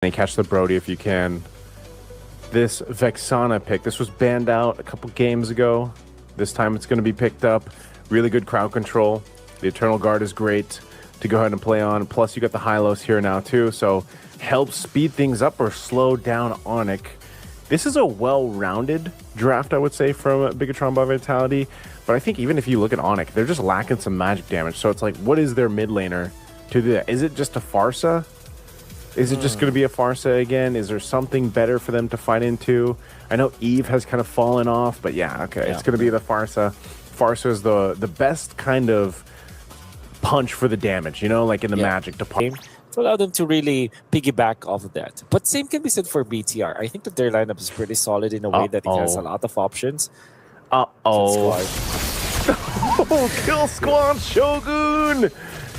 And catch the Brody if you can. This Vexana pick, this was banned out a couple games ago. This time it's going to be picked up. Really good crowd control. The Eternal Guard is great to go ahead and play on. Plus you got the Hylos here now too, so help speed things up or slow down Onic. This is a well-rounded draft, I would say, from Bigetron by Vitality. But I think even if you look at Onic, they're just lacking some magic damage. So it's like, what is their mid laner to do that? Is it just a Farsa? Is it just going to be a Farsa again? Is there something better for them to fight into? I know Eve has kind of fallen off, but yeah, okay. It's going to be the Farsa. Farsa is the best kind of punch for the damage, you know, like in the magic department. To allow them to really piggyback off of that. But same can be said for BTR. I think that their lineup is pretty solid in a way that it has a lot of options. Oh, kill squad Shogun!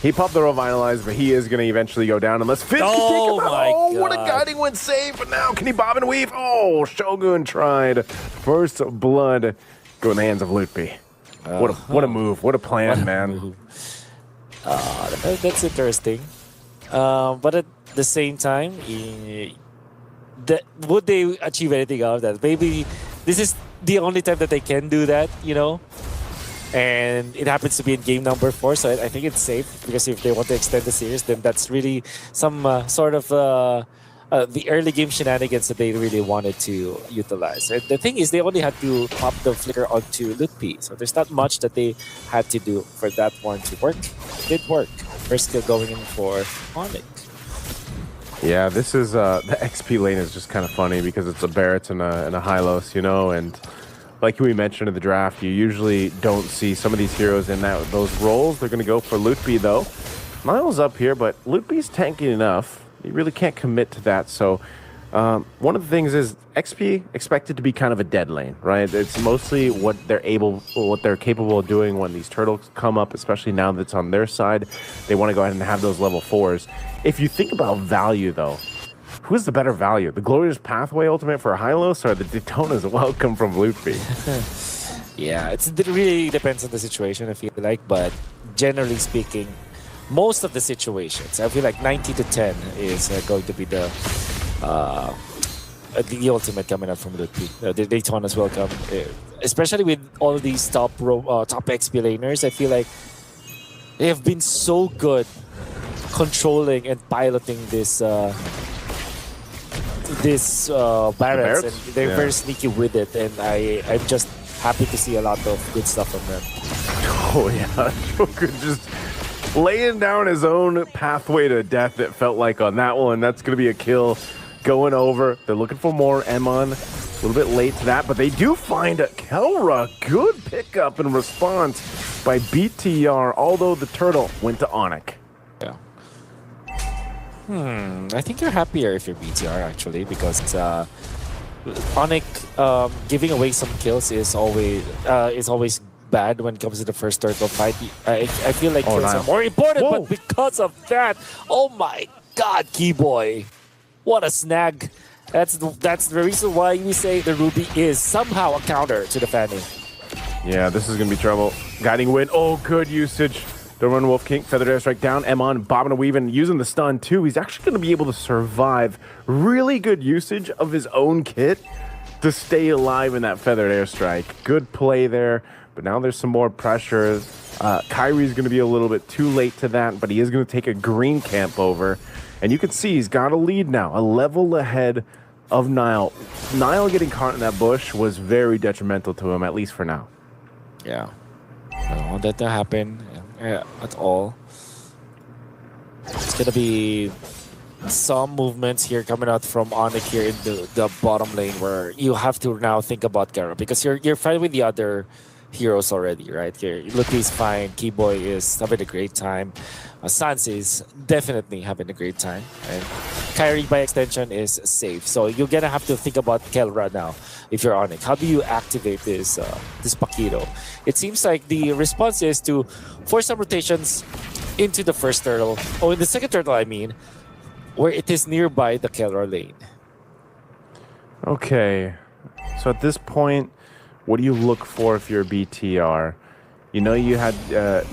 He popped the Revitalize, but he is going to eventually go down unless Fizz can take him out. Oh, what a guiding wind save, but now can he bob and weave? Oh, Shogun tried. First blood go in the hands of Lutby. What a move. What a plan, man. That's interesting. But at the same time, would they achieve anything out of that? Maybe this is the only time that they can do that, you know? And it happens to be in game number 4, so I think it's safe, because if they want to extend the series, then that's really some sort of the early game shenanigans that they really wanted to utilize. And the thing is, they only had to pop the flicker onto Lutpi, so there's not much that they had to do for that one to work. It did work. First skill going in for Onic. Yeah, this is the XP lane is just kind of funny because it's a Barrett and a Hylos, you know, and like we mentioned in the draft, you usually don't see some of these heroes in those roles. They're going to go for Lutpi, though. Niall's up here, but Lutpi's tanky enough. You really can't commit to that. So one of the things is XP expected to be kind of a dead lane, right? It's mostly what they're capable of doing when these turtles come up, especially now that's on their side. They want to go ahead and have those level 4s. If you think about value, though, who's the better value? The Glorious Pathway ultimate for Hylos or the Daytona's Welcome from Lutpi? Yeah, it really depends on the situation, I feel like. But generally speaking, most of the situations, I feel like 90 to 10 is going to be the ultimate coming out from Lutpi. The Daytona's Welcome. Especially with all of these top XP laners, I feel like they have been so good controlling and piloting this Barretts, and they're very sneaky with it, and I'm just happy to see a lot of good stuff from them. Oh yeah, Shogun just laying down his own pathway to death, it felt like, on that one. That's going to be a kill going over. They're looking for more Emon. A little bit late to that, but they do find a Kelra. Good pickup in response by BTR, although the turtle went to Onic. Yeah. I think you're happier if you're BTR, actually, because Onic giving away some kills is always bad when it comes to the first turtle fight. I feel like kills are more important, but because of that, oh my god, Keyboy. What a snag. That's the reason why we say the Ruby is somehow a counter to the Fanny. Yeah, this is going to be trouble. Guiding Wind. Oh, good usage. The Run Wolf King, Feathered Airstrike down. Emon bobbing and weaving, using the stun too. He's actually going to be able to survive. Really good usage of his own kit to stay alive in that Feathered Airstrike. Good play there, but now there's some more pressure. Kyrie's going to be a little bit too late to that, but he is going to take a green camp over. And you can see he's got a lead now, a level ahead of Niall. Niall getting caught in that bush was very detrimental to him, at least for now. Yeah. I don't want that to happen at all. It's going to be some movements here coming out from Onic here in the bottom lane, where you have to now think about Kara, because you're fine with the other heroes already, right? Here, Luffy's fine, Keyboy is having a great time, Sans is definitely having a great time, and Kyrie by extension is safe. So you're gonna have to think about Kelra now if you're Onic. How do you activate this Paquito? It seems like the response is to force some rotations into the first turtle, or in the second turtle, I mean, where it is nearby the Kelra lane. Okay, so at this point, what do you look for if you're a BTR? You know you had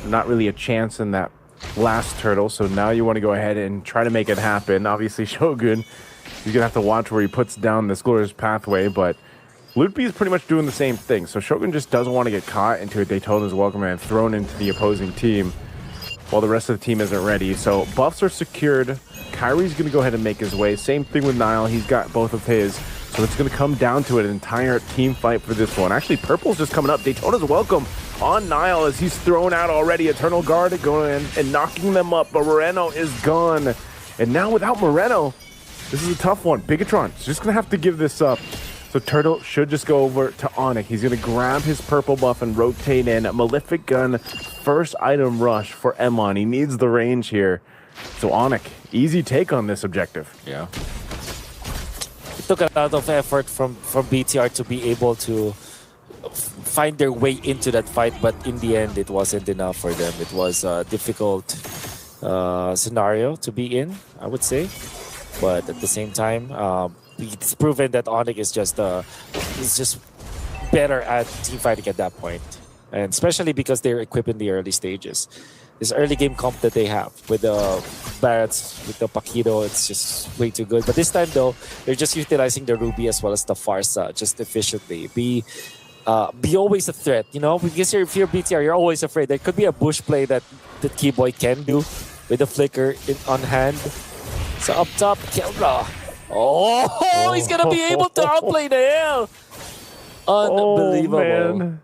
not really a chance in that last turtle, so now you want to go ahead and try to make it happen. Obviously, Shogun He's going to have to watch where he puts down this glorious pathway, but Lootby is pretty much doing the same thing. So Shogun just doesn't want to get caught into a Daytona's Welcome and thrown into the opposing team while the rest of the team isn't ready. So buffs are secured. Kyrie's going to go ahead and make his way. Same thing with Nile. He's got both of his. So it's going to come down to an entire team fight for this one. Actually, Purple's just coming up. Daytona's Welcome on Nile as he's thrown out already. Eternal Guard going in and knocking them up, but Moreno is gone. And now without Moreno, this is a tough one. Bigetron's just going to have to give this up. So Turtle should just go over to Onic. He's going to grab his purple buff and rotate in. Malefic Gun, first item rush for Emon. He needs the range here. So Onic, easy take on this objective. Yeah. It took a lot of effort from BTR to be able to find their way into that fight, but in the end, it wasn't enough for them. It was a difficult scenario to be in, I would say. But at the same time, it's proven that Onic is just better at team fighting at that point, and especially because they're equipped in the early stages. This early game comp that they have with the Barretts, with the Paquito, it's just way too good. But this time though, they're just utilizing the Ruby as well as the Farsa just efficiently. Be always a threat, you know, because if you're BTR, you're always afraid. There could be a bush play that Keyboy can do with the flicker on hand. So up top, Kelra. Oh, he's gonna be able to outplay the hell. Unbelievable. Oh, man.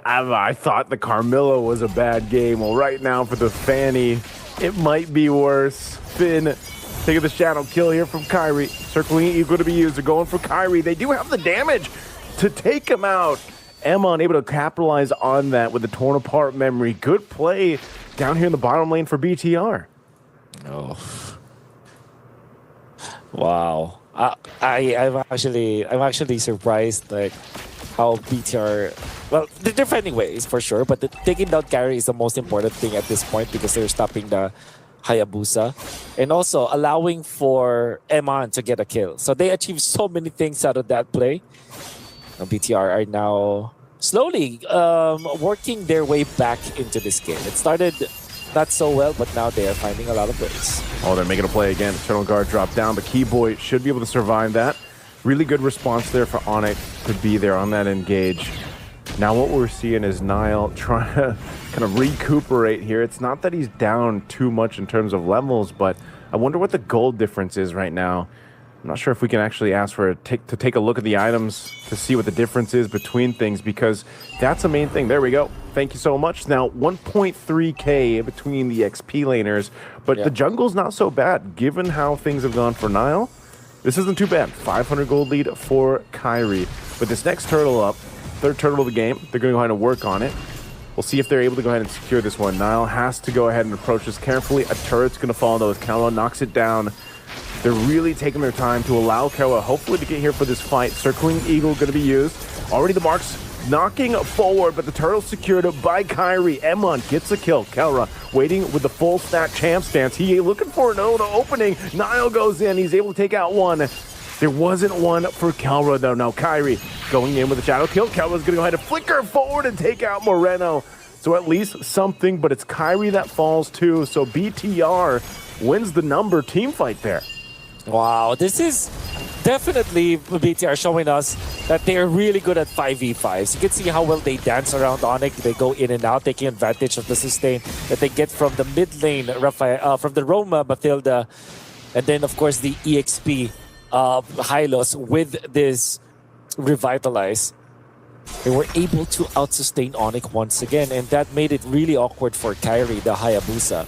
I thought the Carmilla was a bad game. Well, right now for the Fanny, it might be worse. Finn taking the shadow kill here from Kyrie. Circling equal to be used. They're going for Kyrie. They do have the damage to take him out. Emma unable to capitalize on that with the torn apart memory. Good play down here in the bottom lane for BTR. Oh. Wow. I'm actually surprised like how BTR, well, they're finding ways for sure, but taking down carry is the most important thing at this point because they're stopping the Hayabusa and also allowing for Eman to get a kill. So they achieved so many things out of that play. BTR are now slowly working their way back into this game. It started not so well, but now they are finding a lot of ways. Oh, they're making a play again. Eternal Guard dropped down, but Keyboy should be able to survive that. Really good response there for Onic to be there on that engage. Now what we're seeing is Nile trying to kind of recuperate here. It's not that he's down too much in terms of levels, but I wonder what the gold difference is right now. I'm not sure if we can actually ask for to take a look at the items to see what the difference is between things, because that's the main thing. There we go. Thank you so much. Now 1.3k between the XP laners, but the jungle's not so bad given how things have gone for Nile. This isn't too bad. 500 gold lead for Kyrie. With this next turtle up, third turtle of the game, they're going to go ahead and work on it. We'll see if they're able to go ahead and secure this one. Nile has to go ahead and approach this carefully. A turret's going to fall though as Kawa knocks it down. They're really taking their time to allow Kawa hopefully to get here for this fight. Circling Eagle going to be used. Already the marks knocking forward, but the turtle secured by Kyrie. Emon gets a kill. Kelra waiting with the full stack champ stance. He looking for an opening. Nile goes in. He's able to take out one. There wasn't one for Kelra though. Now Kyrie going in with a shadow kill. Kelra's going to go ahead and flicker forward and take out Moreno. So at least something, but it's Kyrie that falls too. So BTR wins the number team fight there. Wow, this is definitely BTR showing us that they are really good at 5v5s. You can see how well they dance around Onic. They go in and out, taking advantage of the sustain that they get from the mid lane, from the Roma, Matilda, and then of course the EXP Hylos with this Revitalize. They were able to out-sustain Onic once again, and that made it really awkward for Kyrie, the Hayabusa.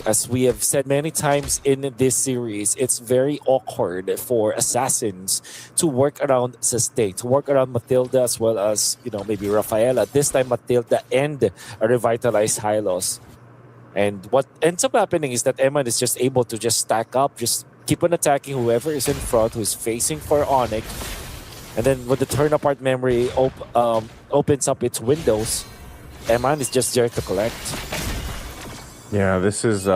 As we have said many times in this series, it's very awkward for assassins to work around sustain, to work around Matilda as well as, you know, maybe Rafaela. This time Matilda and a revitalized Hylos. And what ends up happening is that Eman is just able to just stack up, just keep on attacking whoever is in front, who is facing for Onic. And then when the turn apart memory opens up its windows, Eman is just there to collect. Yeah, this is,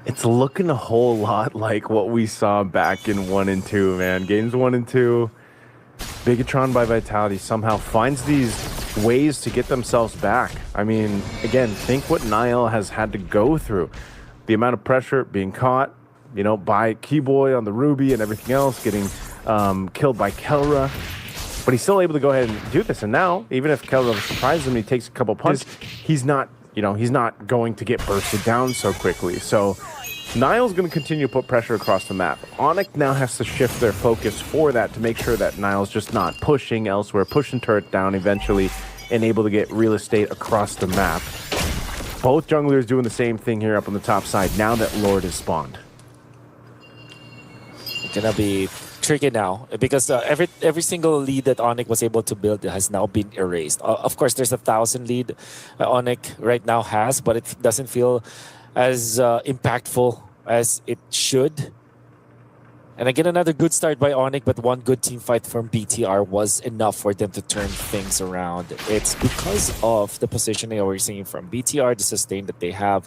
it's looking a whole lot like what we saw back in 1 and 2, man. Games 1 and 2, Bigetron by Vitality somehow finds these ways to get themselves back. I mean, again, think what Nile has had to go through. The amount of pressure, being caught, by Keyboy on the Ruby and everything else, getting killed by Kelra. But he's still able to go ahead and do this. And now, even if Kelra surprises him, he takes a couple punches, he's not going to get bursted down so quickly. So Niall's going to continue to put pressure across the map. Onic now has to shift their focus for that to make sure that Niall's just not pushing elsewhere, pushing turret down eventually, and able to get real estate across the map. Both junglers doing the same thing here up on the top side now that Lord is spawned. It's gonna be tricky now because every single lead that Onic was able to build has now been erased. Of course, there's 1,000 lead Onic right now has, but it doesn't feel as impactful as it should. And again, another good start by Onic, but one good team fight from BTR was enough for them to turn things around. It's because of the positioning that we're seeing from BTR, the sustain that they have,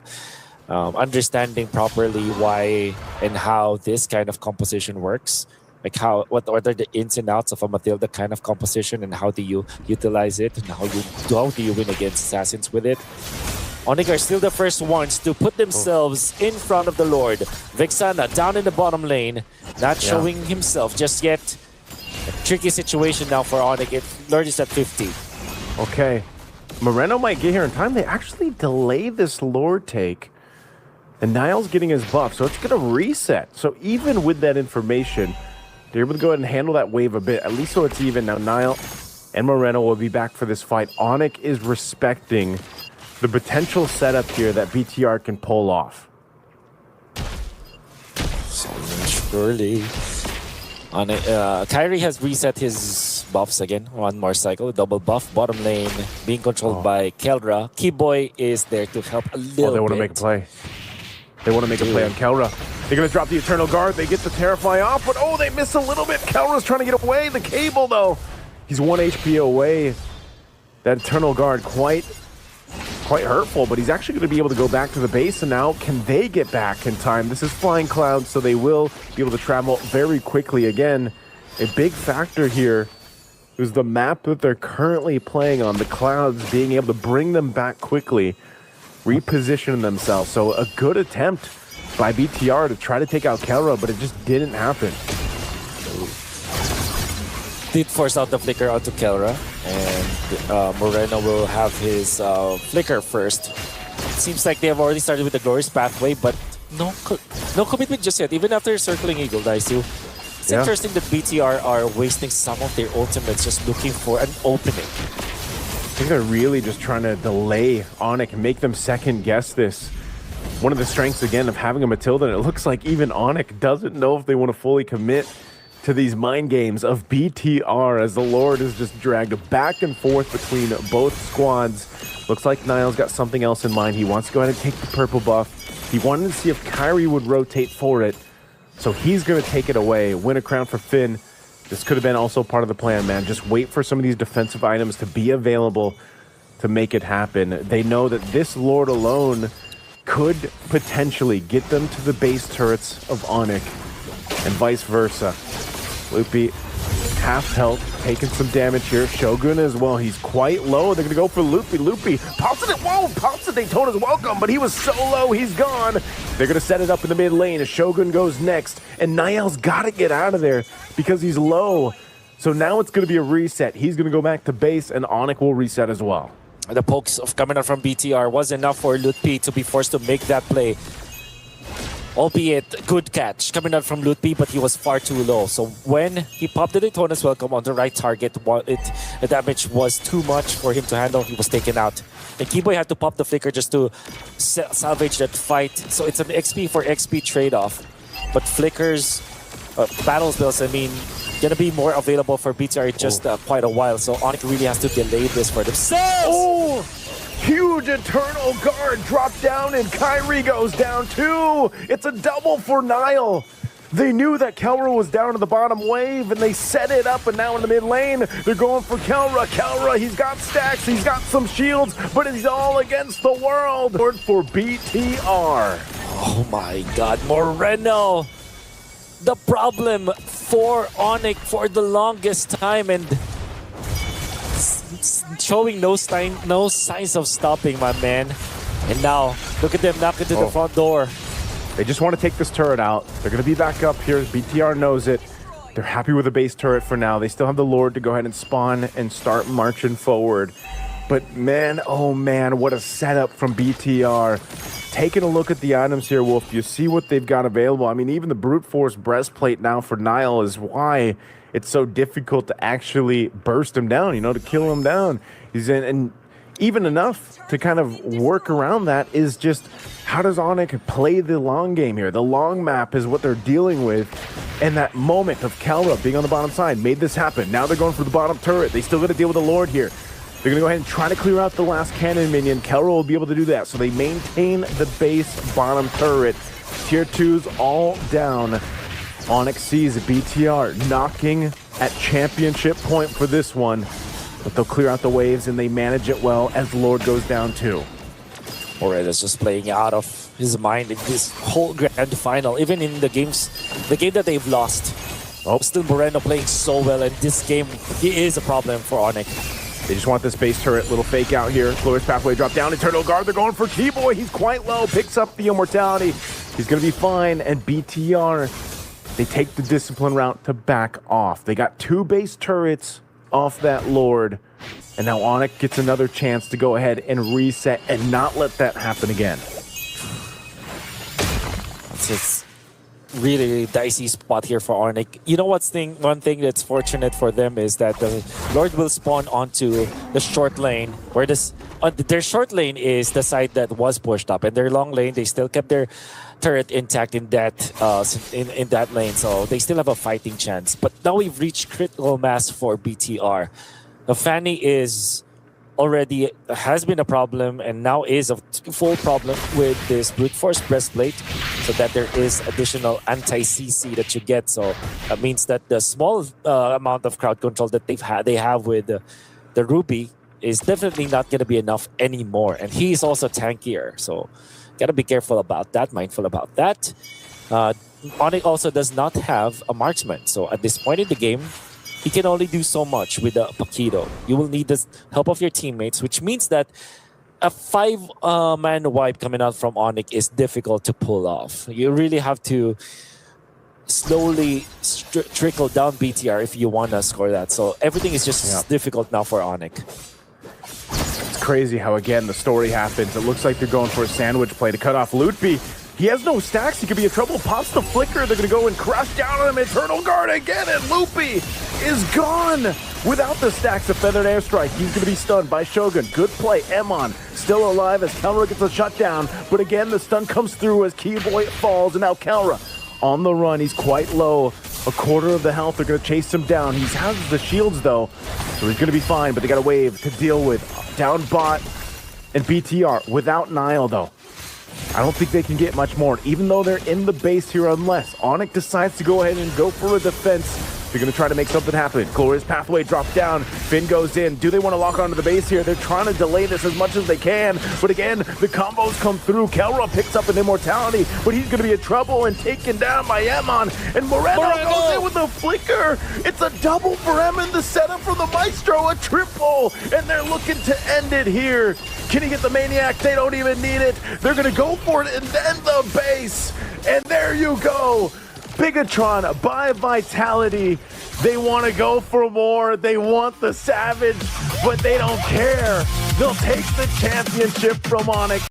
understanding properly why and how this kind of composition works. Like what are the ins and outs of a Matilda kind of composition, and how do you utilize it, and how do you win against assassins with it? Onic are still the first ones to put themselves in front of the Lord. Vexana down in the bottom lane, not showing himself just yet. A tricky situation now for Onic. Lord is at 50. Okay. Moreno might get here in time. They actually delay this Lord take. And Niall's getting his buff, so it's going to reset. So even with that information, they're able to go ahead and handle that wave a bit, at least so it's even. Now Niall and Moreno will be back for this fight. Onic is respecting the potential setup here that BTR can pull off. Surely. Kyrie has reset his buffs again. One more cycle, double buff. Bottom lane being controlled by Kelra. Keyboy is there to help a little bit. They want to make a play. They want to make a play on Kelra. They're going to drop the Eternal Guard. They get the Terrify off, but they miss a little bit. Kelra's trying to get away. The cable, though. He's 1 HP away. That Eternal Guard quite hurtful, but he's actually going to be able to go back to the base. And now, can they get back in time? This is Flying Cloud, so they will be able to travel very quickly. Again, a big factor here is the map that they're currently playing on. The Clouds being able to bring them back quickly, reposition themselves. So a good attempt by BTR to try to take out Kelra, but it just didn't happen. Did force out the flicker onto Kelra, and Moreno will have his flicker first. Seems like they have already started with the Glorious Pathway, but no commitment just yet, even after circling Eagle Daisu. It's interesting that BTR are wasting some of their ultimates just looking for an opening. I think they're really just trying to delay Onic and make them second guess this. One of the strengths, again, of having a Matilda, and it looks like even Onic doesn't know if they want to fully commit to these mind games of BTR, as the Lord is just dragged back and forth between both squads. Looks like Niall's got something else in mind. He wants to go ahead and take the purple buff. He wanted to see if Kyrie would rotate for it, so he's going to take it away. Win a crown for Finn. This could have been also part of the plan, man. Just wait for some of these defensive items to be available to make it happen. They know that this Lord alone could potentially get them to the base turrets of Onic, and vice versa. Loopy, half health, taking some damage here. Shogun as well, he's quite low. They're going to go for Loopy. Loopy pops it. Whoa, pops it. Daytona's welcome, but he was so low, he's gone. They're going to set it up in the mid lane as Shogun goes next, and Niall's got to get out of there because he's low. So now it's going to be a reset. He's going to go back to base, and Onic will reset as well. The pokes of coming out from BTR was enough for Lutpi to be forced to make that play. Albeit, good catch coming out from Lutpi, but he was far too low. So when he popped the Daytona's welcome on the right target, the damage was too much for him to handle. He was taken out. And Keyboy had to pop the flicker just to salvage that fight. So it's an XP for XP trade-off. But flickers, battle spells, I mean, gonna be more available for BTR in just quite a while. So Onic really has to delay this for themselves. Oh! Huge Eternal Guard dropped down, and Kyrie goes down too. It's a double for Niall. They knew that Kelra was down to the bottom wave, and they set it up, and now in the mid lane, they're going for Kelra. Kelra, he's got stacks, he's got some shields, but he's all against the world. For BTR. Oh my God, Moreno. The problem for Onic for the longest time, and showing no signs of stopping, my man. And now, look at them knock into the front door. They just want to take this turret out. They're going to be back up here. BTR knows it. They're happy with the base turret for now. They still have the Lord to go ahead and spawn and start marching forward. But man, oh man, what a setup from BTR. Taking a look at the items here, Wolf, you see what they've got available. I mean, even the brute force breastplate now for Nile is why it's so difficult to actually burst him down, you know, to kill him down. He's in, and even enough to kind of work around that is just how does Onic play the long game here? The long map is what they're dealing with. And that moment of Kalra being on the bottom side made this happen. Now they're going for the bottom turret. They still got to deal with the Lord here. They're going to go ahead and try to clear out the last cannon minion. Kalra will be able to do that. So they maintain the base bottom turret. Tier 2's all down. Onic sees BTR knocking at championship point for this one. But they'll clear out the waves and they manage it well as Lord goes down too. Morella's just playing out of his mind in this whole grand final. Even in the game that they've lost. Still Moreno playing so well, and this game, he is a problem for Onic. They just want this base turret, little fake out here. Glorious Pathway drop down, Eternal Guard, they're going for T-Boy, he's quite low, picks up the Immortality. He's gonna be fine, and BTR, they take the Discipline route to back off. They got 2 base turrets off that Lord, and now Onic gets another chance to go ahead and reset and not let that happen again. It's really dicey spot here for Onic. You know what's one thing that's fortunate for them is that the Lord will spawn onto the short lane, where their short lane is the side that was pushed up, and their long lane, they still kept their turret intact in that in that lane, so they still have a fighting chance. But now we've reached critical mass for BTR. The Fanny has been a problem, and now is a full problem with this brute force breastplate, so that there is additional anti-CC that you get. So that means that the small amount of crowd control that they have with the Ruby is definitely not going to be enough anymore. And he's also tankier, so gotta be careful about that, mindful about that. Onic also does not have a marksman, so at this point in the game, he can only do so much with the Paquito. You will need the help of your teammates, which means that a 5-man wipe coming out from Onic is difficult to pull off. You really have to slowly trickle down BTR if you want to score that. So everything is just difficult now for Onic. It's crazy how, again, the story happens. It looks like they're going for a sandwich play to cut off Lootby. He has no stacks. He could be in trouble. Pops the flicker. They're going to go and crash down on him. Eternal Guard again, and Loopy is gone. Without the stacks of Feathered Airstrike, he's going to be stunned by Shogun. Good play. Emon still alive as Kalra gets a shutdown. But again, the stun comes through as Keyboy falls, and now Kalra on the run. He's quite low. A quarter of the health. They're going to chase him down. He has the shields, though, so he's going to be fine. But they got a wave to deal with. Down bot and BTR without Nile, though. I don't think they can get much more, even though they're in the base here, unless Onic decides to go ahead and go for a defense. They're going to try to make something happen. Glorious Pathway drop down. Finn goes in. Do they want to lock onto the base here? They're trying to delay this as much as they can. But again, the combos come through. Kelra picks up an Immortality, but he's going to be in trouble and taken down by Emon. And Moreno goes in with a flicker. It's a double for Emon. The setup for the Maestro, a triple. And they're looking to end it here. Can he get the Maniac? They don't even need it. They're going to go for it and then the base. And there you go. Bigetron by Vitality. They want to go for more. They want the Savage, but they don't care. They'll take the championship from Onic.